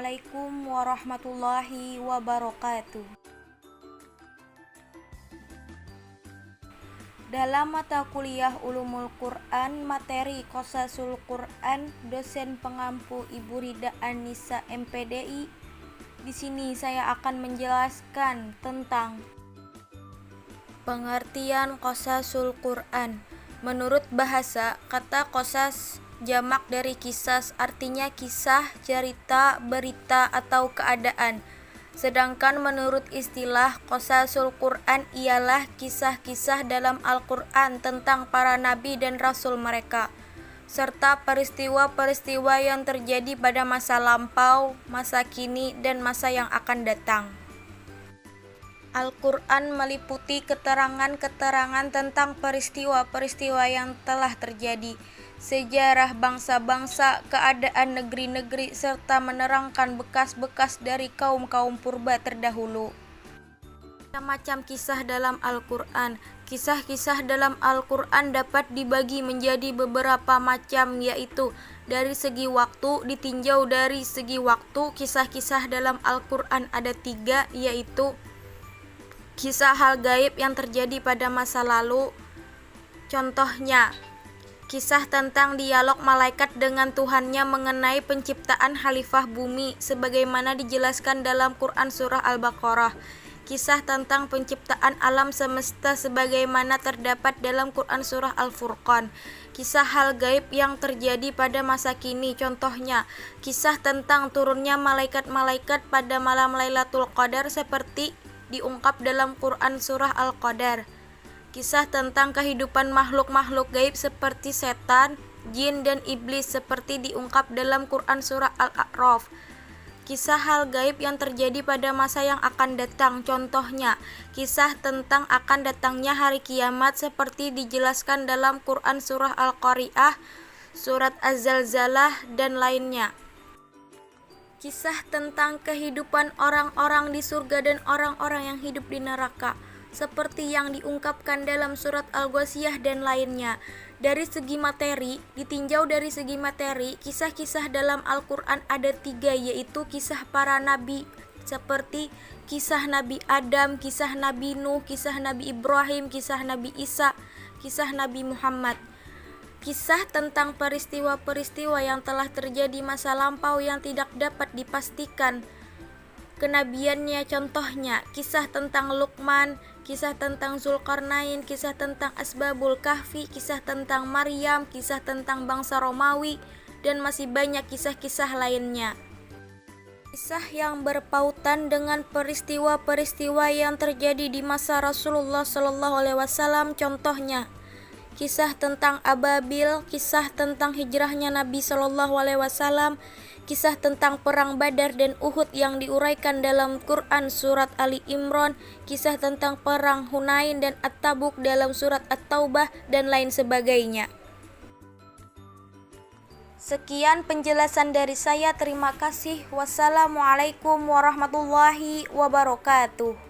Assalamualaikum warahmatullahi wabarakatuh. Dalam mata kuliah Ulumul Quran, materi Qosasul Quran, dosen pengampu Ibu Rida An-Nisa MPDI. Di sini saya akan menjelaskan tentang pengertian Qosasul Quran. Menurut bahasa, kata qosas jamak dari kisas, artinya kisah, cerita, berita, atau keadaan. Sedangkan menurut istilah, Qosasul Quran ialah kisah-kisah dalam Al-Quran tentang para nabi dan rasul mereka, serta peristiwa-peristiwa yang terjadi pada masa lampau, masa kini, dan masa yang akan datang. Al-Quran meliputi keterangan-keterangan tentang peristiwa-peristiwa yang telah terjadi, sejarah bangsa-bangsa, keadaan negeri-negeri, serta menerangkan bekas-bekas dari kaum-kaum purba terdahulu. Macam kisah dalam Al-Quran. Kisah-kisah dalam Al-Quran dapat dibagi menjadi beberapa macam, yaitu dari segi waktu. Ditinjau dari segi waktu, kisah-kisah dalam Al-Quran ada 3, yaitu kisah hal gaib yang terjadi pada masa lalu. Contohnya, kisah tentang dialog malaikat dengan Tuhannya mengenai penciptaan khalifah bumi sebagaimana dijelaskan dalam Quran surah Al-Baqarah. Kisah tentang penciptaan alam semesta sebagaimana terdapat dalam Quran surah Al-Furqan. Kisah hal gaib yang terjadi pada masa kini, contohnya kisah tentang turunnya malaikat-malaikat pada malam Lailatul Qadar seperti diungkap dalam Quran surah Al-Qadar. Kisah tentang kehidupan makhluk-makhluk gaib seperti setan, jin, dan iblis seperti diungkap dalam Quran surah Al-A'raf. Kisah hal gaib yang terjadi pada masa yang akan datang, contohnya kisah tentang akan datangnya hari kiamat seperti dijelaskan dalam Quran surah Al-Qari'ah, surat Az-Zalzalah, dan lainnya. Kisah tentang kehidupan orang-orang di surga dan orang-orang yang hidup di neraka seperti yang diungkapkan dalam surat Al-Ghasyiyah dan lainnya. Dari segi materi, ditinjau dari segi materi, kisah-kisah dalam Al-Quran ada 3, yaitu kisah para nabi seperti kisah Nabi Adam, kisah Nabi Nuh, kisah Nabi Ibrahim, kisah Nabi Isa, kisah Nabi Muhammad. Kisah tentang peristiwa-peristiwa yang telah terjadi masa lampau yang tidak dapat dipastikan kenabiannya, contohnya kisah tentang Luqman, kisah tentang Zulkarnain, kisah tentang Asbabul Kahfi, kisah tentang Maryam, kisah tentang bangsa Romawi, dan masih banyak kisah-kisah lainnya. Kisah yang berpautan dengan peristiwa-peristiwa yang terjadi di masa Rasulullah SAW, contohnya kisah tentang Ababil, kisah tentang hijrahnya Nabi SAW, kisah tentang perang Badar dan Uhud yang diuraikan dalam Quran surat Ali Imran, kisah tentang perang Hunain dan At-Tabuk dalam surat At-Taubah, dan lain sebagainya. Sekian penjelasan dari saya, terima kasih. Wassalamualaikum warahmatullahi wabarakatuh.